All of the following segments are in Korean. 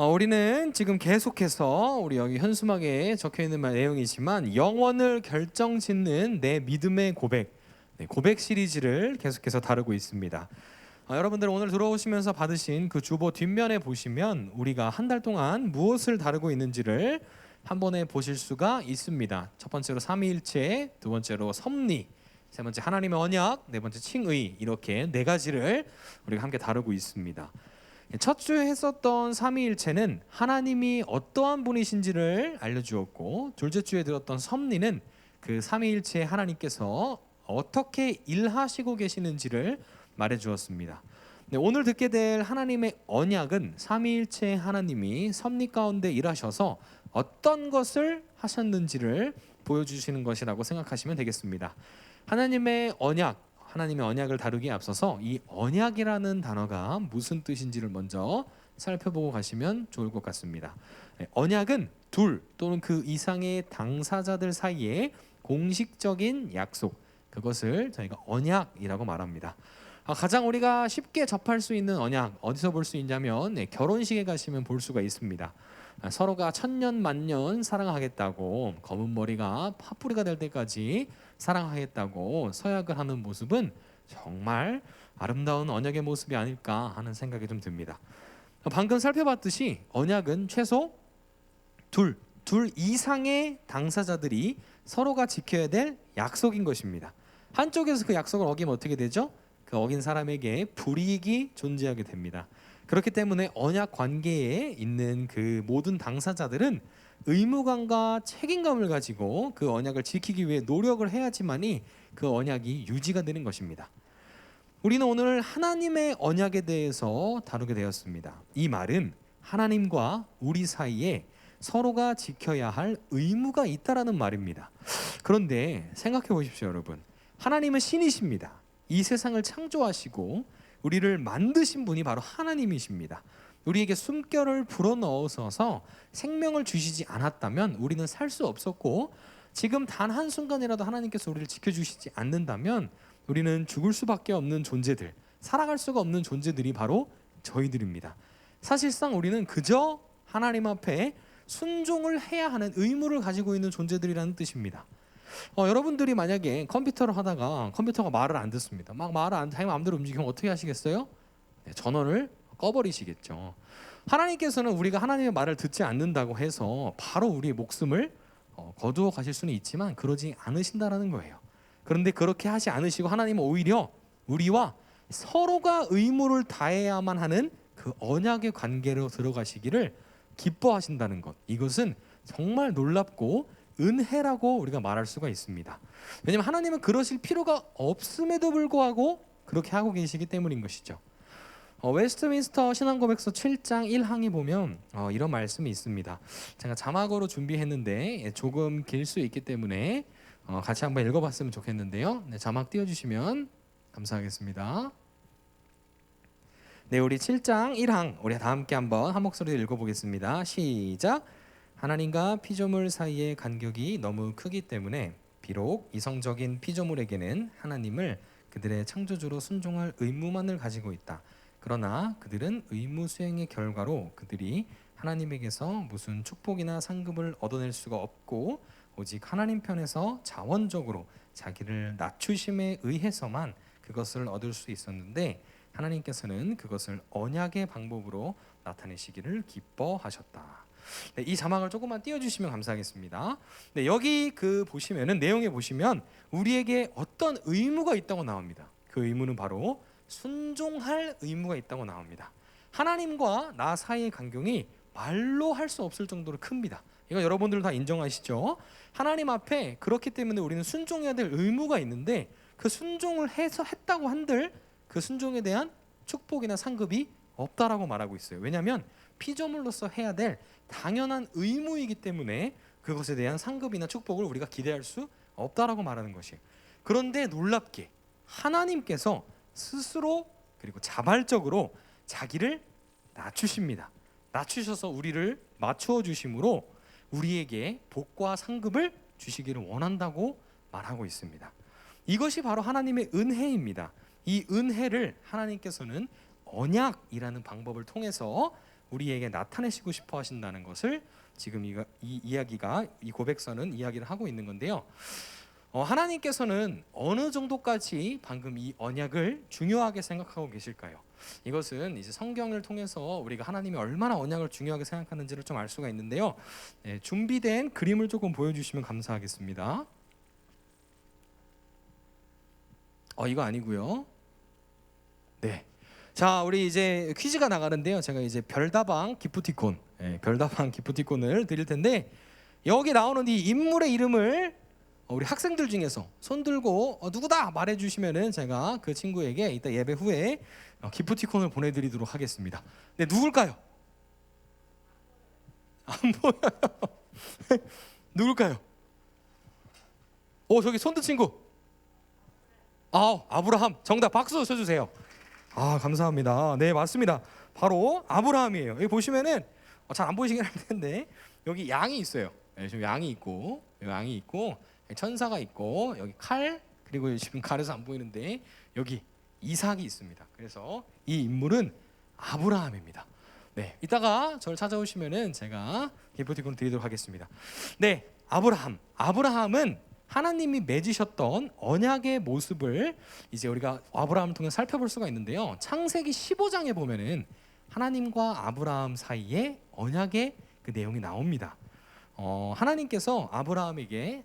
우리는 지금 계속해서 우리 여기 현수막에 적혀 있는 내용이지만 영원을 결정짓는 내 믿음의 고백, 고백 시리즈를 계속해서 다루고 있습니다. 여러분들 오늘 들어오시면서 받으신 그 주보 뒷면에 보시면 우리가 한 달 동안 무엇을 다루고 있는지를 한 번에 보실 수가 있습니다. 첫 번째로 삼위일체, 두 번째로 섭리, 세 번째 하나님의 언약, 네 번째 칭의, 이렇게 네 가지를 우리가 함께 다루고 있습니다. 첫 주에 했었던 삼위일체는 하나님이 어떠한 분이신지를 알려주었고, 둘째 주에 들었던 섭리는 그 삼위일체의 하나님께서 어떻게 일하시고 계시는지를 말해주었습니다. 오늘 듣게 될 하나님의 언약은 삼위일체의 하나님이 섭리 가운데 일하셔서 어떤 것을 하셨는지를 보여주시는 것이라고 생각하시면 되겠습니다. 하나님의 언약을 다루기에 앞서서 이 언약이라는 단어가 무슨 뜻인지를 먼저 살펴보고 가시면 좋을 것 같습니다. 언약은 둘 또는 그 이상의 당사자들 사이에 공식적인 약속, 그것을 저희가 언약이라고 말합니다. 가장 우리가 쉽게 접할 수 있는 언약 어디서 볼 수 있냐면 결혼식에 가시면 볼 수가 있습니다. 서로가 천년 만년 사랑하겠다고, 검은 머리가 파뿌리가 될 때까지 사랑하겠다고 서약을 하는 모습은 정말 아름다운 언약의 모습이 아닐까 하는 생각이 좀 듭니다. 방금 살펴봤듯이 언약은 최소 둘 이상의 당사자들이 서로가 지켜야 될 약속인 것입니다. 한쪽에서 그 약속을 어기면 어떻게 되죠? 그 어긴 사람에게 불이익이 존재하게 됩니다. 그렇기 때문에 언약 관계에 있는 그 모든 당사자들은 의무감과 책임감을 가지고 그 언약을 지키기 위해 노력을 해야지만이 그 언약이 유지가 되는 것입니다. 우리는 오늘 하나님의 언약에 대해서 다루게 되었습니다. 이 말은 하나님과 우리 사이에 서로가 지켜야 할 의무가 있다라는 말입니다. 그런데 생각해 보십시오, 여러분. 하나님은 신이십니다. 이 세상을 창조하시고 우리를 만드신 분이 바로 하나님이십니다. 우리에게 숨결을 불어넣어서 생명을 주시지 않았다면 우리는 살 수 없었고, 지금 단 한순간이라도 하나님께서 우리를 지켜주시지 않는다면 우리는 죽을 수밖에 없는 존재들, 살아갈 수가 없는 존재들이 바로 저희들입니다. 사실상 우리는 그저 하나님 앞에 순종을 해야 하는 의무를 가지고 있는 존재들이라는 뜻입니다. 여러분들이 만약에 컴퓨터를 하다가 컴퓨터가 말을 안 듣습니다. 막 말을 안, 자기 마음대로 움직이면 어떻게 하시겠어요? 전원을 꺼버리시겠죠. 하나님께서는 우리가 하나님의 말을 듣지 않는다고 해서 바로 우리의 목숨을 거두어 가실 수는 있지만 그러지 않으신다라는 거예요. 그런데 그렇게 하지 않으시고 하나님은 오히려 우리와 서로가 의무를 다해야만 하는 그 언약의 관계로 들어가시기를 기뻐하신다는 것, 이것은 정말 놀랍고 은혜라고 우리가 말할 수가 있습니다. 왜냐하면 하나님은 그러실 필요가 없음에도 불구하고 그렇게 하고 계시기 때문인 것이죠. 웨스트민스터 신앙고백서 7장 1항에 보면 이런 말씀이 있습니다. 제가 자막으로 준비했는데 조금 길 수 있기 때문에 같이 한번 읽어봤으면 좋겠는데요. 자막 띄워주시면 감사하겠습니다. 우리 7장 1항 우리 다 함께 한번 한 목소리로 읽어보겠습니다. 시작. 하나님과 피조물 사이의 간격이 너무 크기 때문에 비록 이성적인 피조물에게는 하나님을 그들의 창조주로 순종할 의무만을 가지고 있다. 그러나 그들은 의무 수행의 결과로 그들이 하나님에게서 무슨 축복이나 상급을 얻어낼 수가 없고, 오직 하나님 편에서 자원적으로 자기를 낮추심에 의해서만 그것을 얻을 수 있었는데, 하나님께서는 그것을 언약의 방법으로 나타내시기를 기뻐하셨다. 이 자막을 조금만 띄워주시면 감사하겠습니다. 여기 보시면은 내용에 보시면 우리에게 어떤 의무가 있다고 나옵니다. 그 의무는 바로 순종할 의무가 있다고 나옵니다. 하나님과 나 사이의 간격이 말로 할 수 없을 정도로 큽니다. 이거 여러분들 다 인정하시죠? 하나님 앞에 그렇기 때문에 우리는 순종해야 될 의무가 있는데, 그 순종을 했다고 한들 그 순종에 대한 축복이나 상급이 없다라고 말하고 있어요. 왜냐하면 피조물로서 해야 될 당연한 의무이기 때문에 그것에 대한 상급이나 축복을 우리가 기대할 수 없다라고 말하는 것이에요. 그런데 놀랍게 하나님께서 스스로 그리고 자발적으로 자기를 낮추십니다. 낮추셔서 우리를 맞추어 주심으로 우리에게 복과 상급을 주시기를 원한다고 말하고 있습니다. 이것이 바로 하나님의 은혜입니다. 이 은혜를 하나님께서는 언약이라는 방법을 통해서 우리에게 나타내시고 싶어 하신다는 것을 지금 이 이야기가, 이 고백서는 이야기를 하고 있는 건데요. 하나님께서는 어느 정도까지 방금 이 언약을 중요하게 생각하고 계실까요? 이것은 이제 성경을 통해서 우리가 하나님이 얼마나 언약을 중요하게 생각하는지를 좀 알 수가 있는데요. 네, 준비된 그림을 조금 보여주시면 감사하겠습니다. 이거 아니고요. 네. 자, 우리 이제 퀴즈가 나가는데요. 제가 이제 별다방 기프티콘, 별다방 기프티콘을 드릴 텐데, 여기 나오는 이 인물의 이름을 우리 학생들 중에서 손 들고 누구다 말해주시면은 제가 그 친구에게 이따 예배 후에 기프티콘을 보내드리도록 하겠습니다. 네, 누굴까요? 안 보여요. 누굴까요? 저기 손든 친구. 아브라함. 정답 박수 쳐주세요. 감사합니다. 네, 맞습니다. 바로 아브라함이에요. 여기 보시면은 잘 안 보이시긴 할 텐데 여기 양이 있어요. 네, 지금 양이 있고 천사가 있고 여기 칼, 그리고 지금 가려서 안 보이는데 여기 이삭이 있습니다. 그래서 이 인물은 아브라함입니다. 네, 이따가 저를 찾아오시면은 제가 기프티콘 드리도록 하겠습니다. 네, 아브라함은 하나님이 맺으셨던 언약의 모습을 이제 우리가 아브라함을 통해 살펴볼 수가 있는데요. 창세기 15장에 보면은 하나님과 아브라함 사이에 언약의 그 내용이 나옵니다. 하나님께서 아브라함에게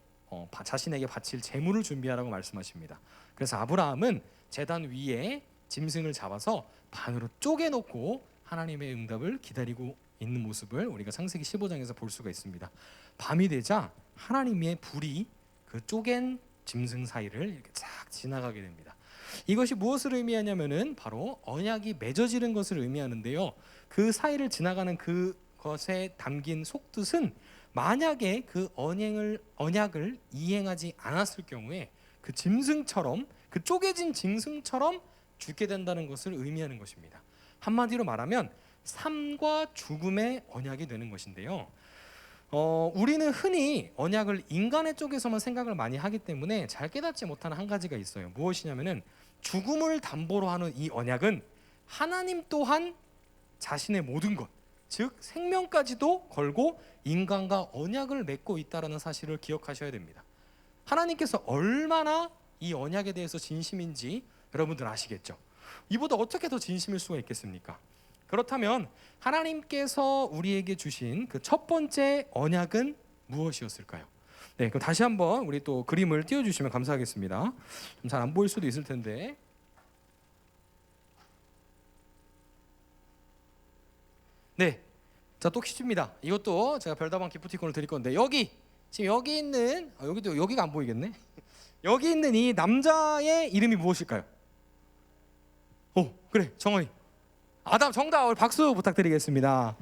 자신에게 바칠 제물을 준비하라고 말씀하십니다. 그래서 아브라함은 제단 위에 짐승을 잡아서 반으로 쪼개놓고 하나님의 응답을 기다리고 있는 모습을 우리가 창세기 15장에서 볼 수가 있습니다. 밤이 되자 하나님의 불이 그 쪼갠 짐승 사이를 이렇게 쫙 지나가게 됩니다. 이것이 무엇을 의미하냐면은 바로 언약이 맺어지는 것을 의미하는데요. 그 사이를 지나가는 그것에 담긴 속뜻은 만약에 그 언약을 이행하지 않았을 경우에 그 짐승처럼, 그 쪼개진 짐승처럼 죽게 된다는 것을 의미하는 것입니다. 한마디로 말하면 삶과 죽음의 언약이 되는 것인데요. 우리는 흔히 언약을 인간의 쪽에서만 생각을 많이 하기 때문에 잘 깨닫지 못하는 한 가지가 있어요. 무엇이냐면은 죽음을 담보로 하는 이 언약은 하나님 또한 자신의 모든 것, 즉 생명까지도 걸고 인간과 언약을 맺고 있다는 사실을 기억하셔야 됩니다. 하나님께서 얼마나 이 언약에 대해서 진심인지 여러분들 아시겠죠? 이보다 어떻게 더 진심일 수가 있겠습니까? 그렇다면 하나님께서 우리에게 주신 그 첫 번째 언약은 무엇이었을까요? 네, 그럼 다시 한번 우리 또 그림을 띄워주시면 감사하겠습니다. 좀 잘 안 보일 수도 있을 텐데. 네, 자, 또 퀴즈입니다. 이것도 제가 별다방 기프티콘을 드릴 건데 지금 여기 있는 여기가 안 보이겠네. 여기 있는 이 남자의 이름이 무엇일까요? 그래, 정원이. 아담. 정답. 박수 부탁드리겠습니다.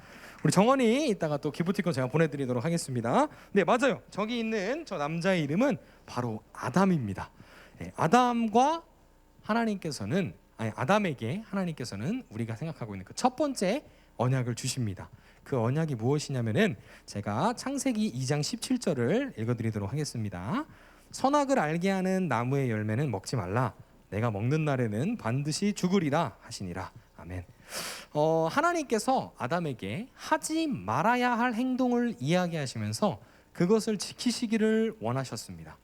우리 정원이 이따가 또 기프티콘 제가 보내드리도록 하겠습니다. 네, 맞아요. 저기 있는 저 남자의 이름은 바로 아담입니다. 네, 아담과 하나님께서는 아담에게 하나님께서는 우리가 생각하고 있는 그 첫 번째 언약을 주십니다. 그 언약이 무엇이냐면은 제가 창세기 2장 17절을 읽어드리도록 하겠습니다. 선악을 알게 하는 나무의 열매는 먹지 말라. 내가 먹는 날에는 반드시 죽으리라 하시니라. 아멘. 하나님께서 아담에게 하지 말아야 할 행동을 이야기하시면서 그것을 지키시기를 원하셨습니다.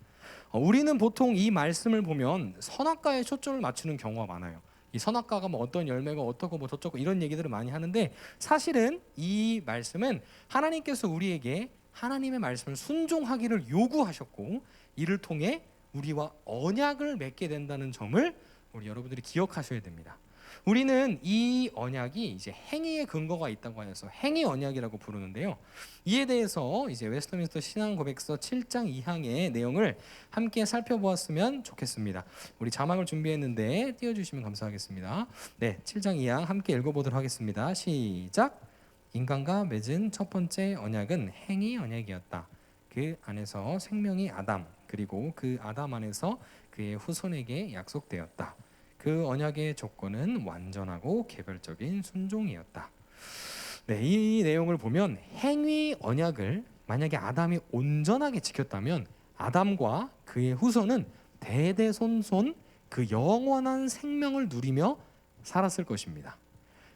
우리는 보통 이 말씀을 보면 선악과에 초점을 맞추는 경우가 많아요. 이 선악과가 뭐 어떤 열매가 어떻고 뭐 저쩌고 이런 얘기들을 많이 하는데, 사실은 이 말씀은 하나님께서 우리에게 하나님의 말씀을 순종하기를 요구하셨고 이를 통해 우리와 언약을 맺게 된다는 점을 우리 여러분들이 기억하셔야 됩니다. 우리는 이 언약이 이제 행위의 근거가 있다고 해서 행위 언약이라고 부르는데요. 이에 대해서 이제 웨스트민스터 신앙 고백서 7장 2항의 내용을 함께 살펴보았으면 좋겠습니다. 우리 자막을 준비했는데 띄워주시면 감사하겠습니다. 네, 7장 2항 함께 읽어보도록 하겠습니다. 시작. 인간과 맺은 첫 번째 언약은 행위 언약이었다. 그 안에서 생명이 아담, 그리고 그 아담 안에서 그의 후손에게 약속되었다. 그 언약의 조건은 완전하고 개별적인 순종이었다. 네, 이 내용을 보면 행위 언약을 만약에 아담이 온전하게 지켰다면 아담과 그의 후손은 대대손손 그 영원한 생명을 누리며 살았을 것입니다.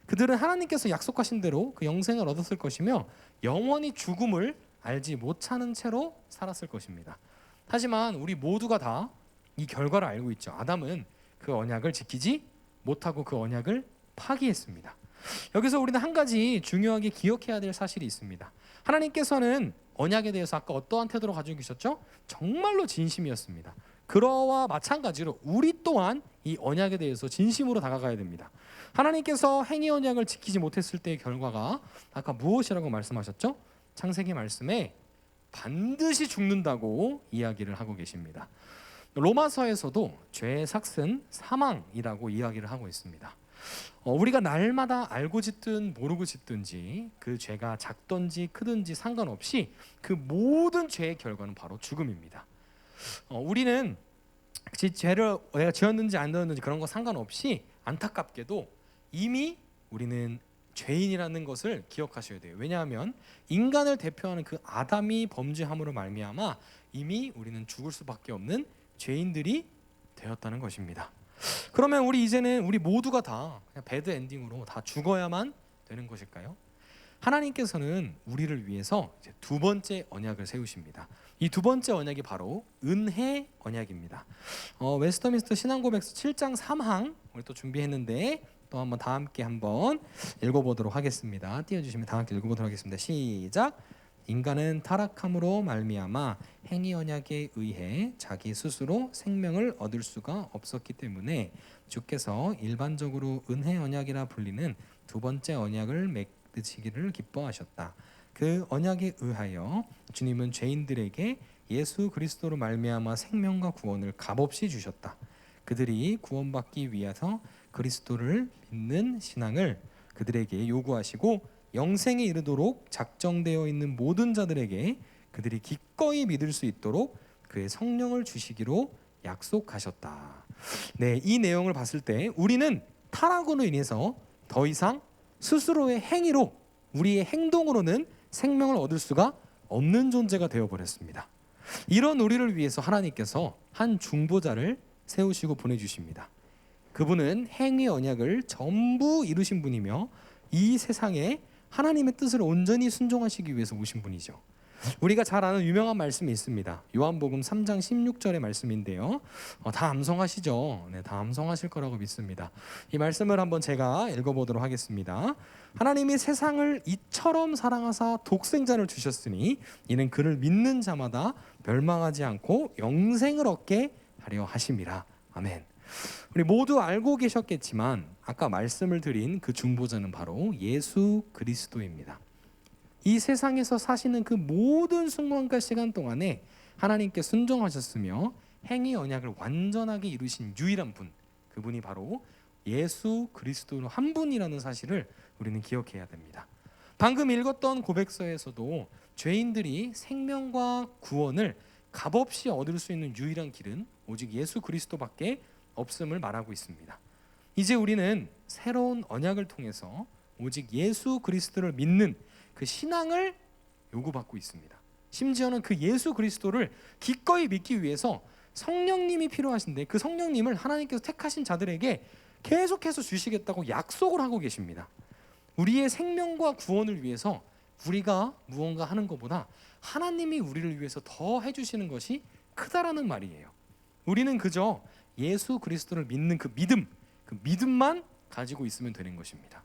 그들은 하나님께서 약속하신 대로 그 영생을 얻었을 것이며 영원히 죽음을 알지 못하는 채로 살았을 것입니다. 하지만 우리 모두가 다 이 결과를 알고 있죠. 아담은 그 언약을 지키지 못하고 그 언약을 파기했습니다. 여기서 우리는 한 가지 중요하게 기억해야 될 사실이 있습니다. 하나님께서는 언약에 대해서 아까 어떠한 태도로 가지고 계셨죠? 정말로 진심이었습니다. 그러와 마찬가지로 우리 또한 이 언약에 대해서 진심으로 다가가야 됩니다. 하나님께서 행위 언약을 지키지 못했을 때의 결과가 아까 무엇이라고 말씀하셨죠? 창세기 말씀에 반드시 죽는다고 이야기를 하고 계십니다. 로마서에서도 죄의 삭은 사망이라고 이야기를 하고 있습니다. 우리가 날마다 알고 짓든 모르고 짓든지 그 죄가 작든지 크든지 상관없이 그 모든 죄의 결과는 바로 죽음입니다. 우리는 죄를 내가 지었는지 안 지었는지 그런 거 상관없이 안타깝게도 이미 우리는 죄인이라는 것을 기억하셔야 돼요. 왜냐하면 인간을 대표하는 그 아담이 범죄함으로 말미암아 이미 우리는 죽을 수밖에 없는 죄인들이 되었다는 것입니다. 그러면 이제는 우리 모두가 다 그냥 배드 엔딩으로 다 죽어야만 되는 것일까요? 하나님께서는 우리를 위해서 이제 두 번째 언약을 세우십니다. 이 두 번째 언약이 바로 은혜 언약입니다. 웨스터민스터 신앙고백서 7장 3항 우리 또 준비했는데 또 한번 다 함께 한번 읽어보도록 하겠습니다. 띄워주시면 다 함께 읽어보도록 하겠습니다. 시작. 인간은 타락함으로 말미암아 행위 언약에 의해 자기 스스로 생명을 얻을 수가 없었기 때문에 주께서 일반적으로 은혜 언약이라 불리는 두 번째 언약을 맺으시기를 기뻐하셨다. 그 언약에 의하여 주님은 죄인들에게 예수 그리스도로 말미암아 생명과 구원을 값없이 주셨다. 그들이 구원받기 위해서 그리스도를 믿는 신앙을 그들에게 요구하시고 영생에 이르도록 작정되어 있는 모든 자들에게 그들이 기꺼이 믿을 수 있도록 그의 성령을 주시기로 약속하셨다. 네, 이 내용을 봤을 때 우리는 타락으로 인해서 더 이상 스스로의 행위로 우리의 행동으로는 생명을 얻을 수가 없는 존재가 되어버렸습니다. 이런 우리를 위해서 하나님께서 한 중보자를 세우시고 보내주십니다. 그분은 행위 언약을 전부 이루신 분이며 이 세상에 하나님의 뜻을 온전히 순종하시기 위해서 오신 분이죠. 우리가 잘 아는 유명한 말씀이 있습니다. 요한복음 3장 16절의 말씀인데요. 다 암송하시죠? 네, 다 암송하실 거라고 믿습니다. 이 말씀을 한번 제가 읽어보도록 하겠습니다. 하나님이 세상을 이처럼 사랑하사 독생자를 주셨으니 이는 그를 믿는 자마다 멸망하지 않고 영생을 얻게 하려 하심이라. 아멘. 우리 모두 알고 계셨겠지만 아까 말씀을 드린 그 중보자는 바로 예수 그리스도입니다. 이 세상에서 사시는 그 모든 순간과 시간 동안에 하나님께 순종하셨으며 행위 언약을 완전하게 이루신 유일한 분, 그분이 바로 예수 그리스도 한 분이라는 사실을 우리는 기억해야 됩니다. 방금 읽었던 고백서에서도 죄인들이 생명과 구원을 값없이 얻을 수 있는 유일한 길은 오직 예수 그리스도밖에 없음을 말하고 있습니다. 이제 우리는 새로운 언약을 통해서 오직 예수 그리스도를 믿는 그 신앙을 요구받고 있습니다. 심지어는 그 예수 그리스도를 기꺼이 믿기 위해서 성령님이 필요하신데 그 성령님을 하나님께서 택하신 자들에게 계속해서 주시겠다고 약속을 하고 계십니다. 우리의 생명과 구원을 위해서 우리가 무언가 하는 것보다 하나님이 우리를 위해서 더 해주시는 것이 크다라는 말이에요. 우리는 그저 예수 그리스도를 믿는 그 믿음만 가지고 있으면 되는 것입니다.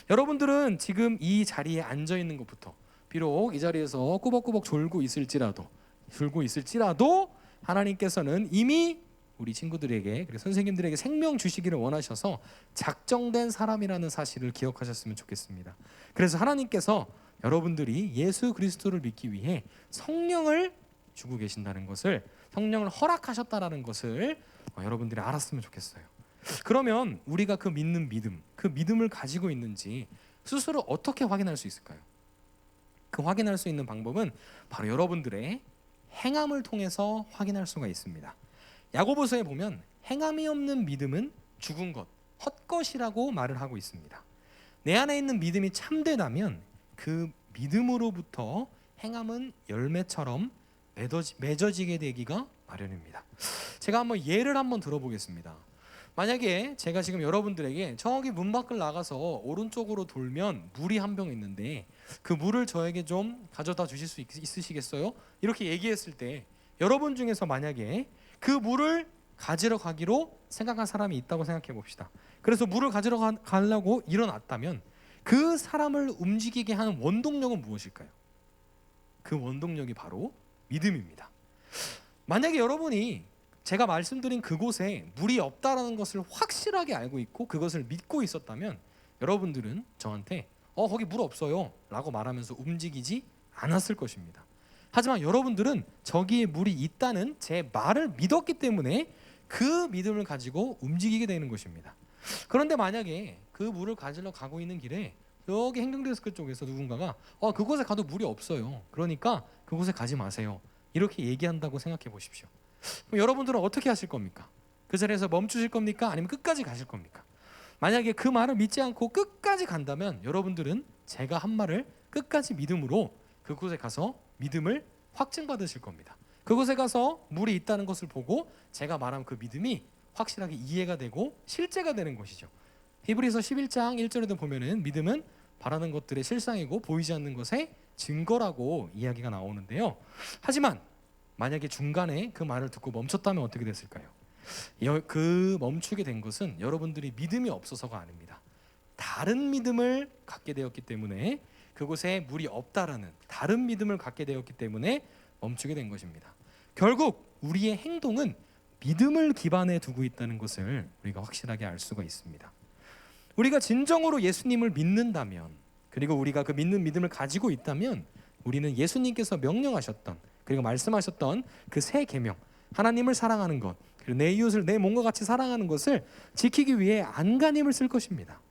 여러분들은 지금 이 자리에 앉아 있는 것부터 비록 이 자리에서 꾸벅꾸벅 졸고 있을지라도 하나님께서는 이미 우리 친구들에게 그리고 선생님들에게 생명 주시기를 원하셔서 작정된 사람이라는 사실을 기억하셨으면 좋겠습니다. 그래서 하나님께서 여러분들이 예수 그리스도를 믿기 위해 성령을 주고 계신다는 것을, 성령을 허락하셨다라는 것을 여러분들이 알았으면 좋겠어요. 그러면 우리가 그 믿는 믿음, 그 믿음을 가지고 있는지 스스로 어떻게 확인할 수 있을까요? 그 확인할 수 있는 방법은 바로 여러분들의 행함을 통해서 확인할 수가 있습니다. 야고보서에 보면 행함이 없는 믿음은 죽은 것, 헛것이라고 말을 하고 있습니다. 내 안에 있는 믿음이 참되다면 그 믿음으로부터 행함은 열매처럼 맺어지게 되기가 마련입니다. 제가 한번 예를 한번 들어보겠습니다. 만약에 제가 지금 여러분들에게 저기 문 밖을 나가서 오른쪽으로 돌면 물이 한 병 있는데 그 물을 저에게 좀 가져다 주실 수 있으시겠어요? 이렇게 얘기했을 때 여러분 중에서 만약에 그 물을 가지러 가기로 생각한 사람이 있다고 생각해 봅시다. 그래서 물을 가지러 가려고 일어났다면 그 사람을 움직이게 하는 원동력은 무엇일까요? 그 원동력이 바로 믿음입니다. 만약에 여러분이 제가 말씀드린 그곳에 물이 없다라는 것을 확실하게 알고 있고 그것을 믿고 있었다면 여러분들은 저한테 거기 물 없어요 라고 말하면서 움직이지 않았을 것입니다. 하지만 여러분들은 저기에 물이 있다는 제 말을 믿었기 때문에 그 믿음을 가지고 움직이게 되는 것입니다. 그런데 만약에 그 물을 가지러 가고 있는 길에 여기 행정데스크 쪽에서 누군가가 그곳에 가도 물이 없어요, 그러니까 그곳에 가지 마세요, 이렇게 얘기한다고 생각해 보십시오. 그럼 여러분들은 어떻게 하실 겁니까? 그 자리에서 멈추실 겁니까? 아니면 끝까지 가실 겁니까? 만약에 그 말을 믿지 않고 끝까지 간다면 여러분들은 제가 한 말을 끝까지 믿음으로 그곳에 가서 믿음을 확증받으실 겁니다. 그곳에 가서 물이 있다는 것을 보고 제가 말한 그 믿음이 확실하게 이해가 되고 실제가 되는 것이죠. 히브리서 11장 1절에도 보면은 믿음은 바라는 것들의 실상이고 보이지 않는 것의 증거라고 이야기가 나오는데요. 하지만 만약에 중간에 그 말을 듣고 멈췄다면 어떻게 됐을까요? 그 멈추게 된 것은 여러분들이 믿음이 없어서가 아닙니다. 다른 믿음을 갖게 되었기 때문에, 그곳에 물이 없다라는 다른 믿음을 갖게 되었기 때문에 멈추게 된 것입니다. 결국 우리의 행동은 믿음을 기반에 두고 있다는 것을 우리가 확실하게 알 수가 있습니다. 우리가 진정으로 예수님을 믿는다면, 그리고 우리가 그 믿는 믿음을 가지고 있다면 우리는 예수님께서 명령하셨던, 그리고 말씀하셨던 그 세 계명, 하나님을 사랑하는 것, 그리고 내 이웃을 내 몸과 같이 사랑하는 것을 지키기 위해 안간힘을 쓸 것입니다.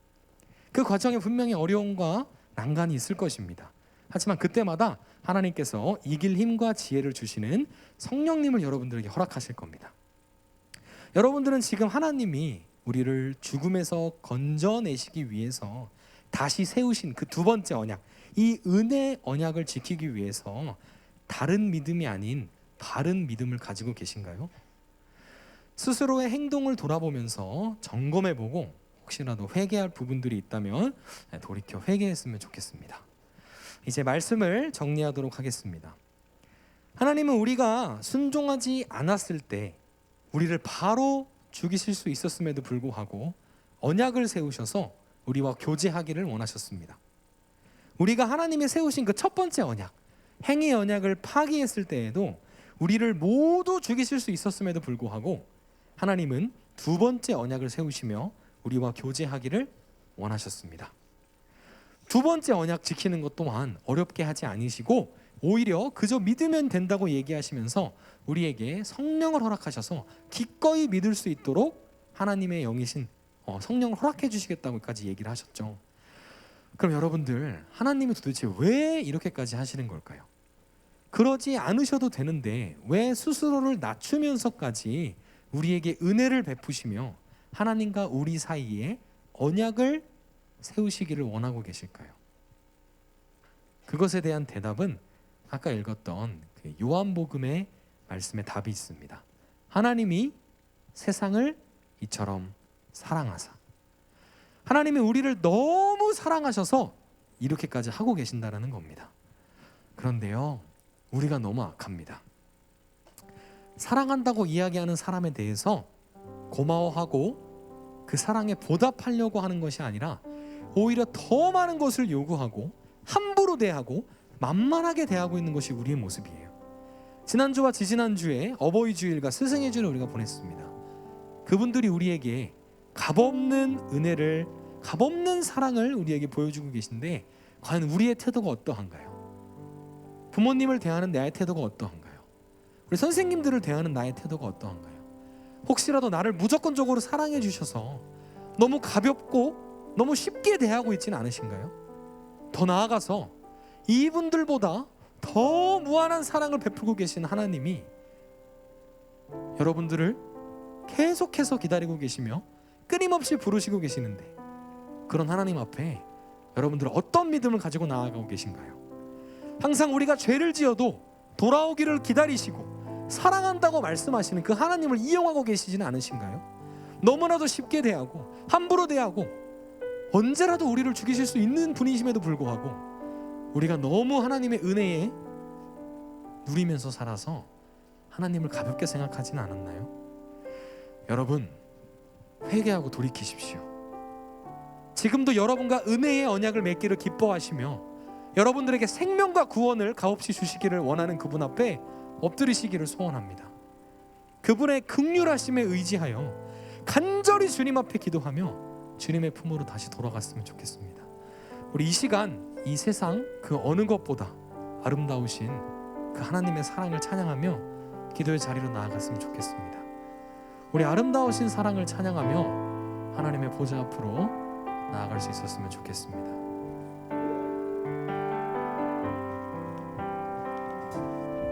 그 과정에 분명히 어려움과 난간이 있을 것입니다. 하지만 그때마다 하나님께서 이길 힘과 지혜를 주시는 성령님을 여러분들에게 허락하실 겁니다. 여러분들은 지금 하나님이 우리를 죽음에서 건져내시기 위해서 다시 세우신 그 두 번째 언약, 이 은혜 언약을 지키기 위해서 다른 믿음이 아닌 바른 믿음을 가지고 계신가요? 스스로의 행동을 돌아보면서 점검해보고 혹시라도 회개할 부분들이 있다면 돌이켜 회개했으면 좋겠습니다. 이제 말씀을 정리하도록 하겠습니다. 하나님은 우리가 순종하지 않았을 때 우리를 바로 죽이실 수 있었음에도 불구하고 언약을 세우셔서 우리와 교제하기를 원하셨습니다. 우리가 하나님이 세우신 그 첫 번째 언약, 행위 언약을 파기했을 때에도 우리를 모두 죽이실 수 있었음에도 불구하고 하나님은 두 번째 언약을 세우시며 우리와 교제하기를 원하셨습니다. 두 번째 언약 지키는 것 또한 어렵게 하지 않으시고 오히려 그저 믿으면 된다고 얘기하시면서 우리에게 성령을 허락하셔서 기꺼이 믿을 수 있도록 하나님의 영이신 성령을 허락해 주시겠다고까지 얘기를 하셨죠. 그럼 여러분들, 하나님이 도대체 왜 이렇게까지 하시는 걸까요? 그러지 않으셔도 되는데 왜 스스로를 낮추면서까지 우리에게 은혜를 베푸시며 하나님과 우리 사이에 언약을 세우시기를 원하고 계실까요? 그것에 대한 대답은 아까 읽었던 그 요한복음의 말씀에 답이 있습니다. 하나님이 세상을 이처럼 사랑하사, 하나님이 우리를 너무 사랑하셔서 이렇게까지 하고 계신다라는 겁니다. 그런데요, 우리가 너무 악합니다. 사랑한다고 이야기하는 사람에 대해서 고마워하고 그 사랑에 보답하려고 하는 것이 아니라 오히려 더 많은 것을 요구하고 함부로 대하고 만만하게 대하고 있는 것이 우리의 모습이에요. 지난주와 지지난주에 어버이 주일과 스승의 주일을 우리가 보냈습니다. 그분들이 우리에게 값없는 은혜를, 값없는 사랑을 우리에게 보여주고 계신데 과연 우리의 태도가 어떠한가요? 부모님을 대하는 나의 태도가 어떠한가요? 우리 선생님들을 대하는 나의 태도가 어떠한가요? 혹시라도 나를 무조건적으로 사랑해 주셔서 너무 가볍고 너무 쉽게 대하고 있지는 않으신가요? 더 나아가서 이분들보다 더 무한한 사랑을 베풀고 계신 하나님이 여러분들을 계속해서 기다리고 계시며 끊임없이 부르시고 계시는데, 그런 하나님 앞에 여러분들은 어떤 믿음을 가지고 나아가고 계신가요? 항상 우리가 죄를 지어도 돌아오기를 기다리시고 사랑한다고 말씀하시는 그 하나님을 이용하고 계시지는 않으신가요? 너무나도 쉽게 대하고 함부로 대하고 언제라도 우리를 죽이실 수 있는 분이심에도 불구하고 우리가 너무 하나님의 은혜에 누리면서 살아서 하나님을 가볍게 생각하지는 않았나요? 여러분, 회개하고 돌이키십시오. 지금도 여러분과 은혜의 언약을 맺기를 기뻐하시며 여러분들에게 생명과 구원을 값없이 주시기를 원하는 그분 앞에 엎드리시기를 소원합니다. 그분의 긍휼하심에 의지하여 간절히 주님 앞에 기도하며 주님의 품으로 다시 돌아갔으면 좋겠습니다. 우리 이 시간, 이 세상 그 어느 것보다 아름다우신 그 하나님의 사랑을 찬양하며 기도의 자리로 나아갔으면 좋겠습니다. 우리 아름다우신 사랑을 찬양하며 하나님의 보좌 앞으로 나아갈 수 있었으면 좋겠습니다.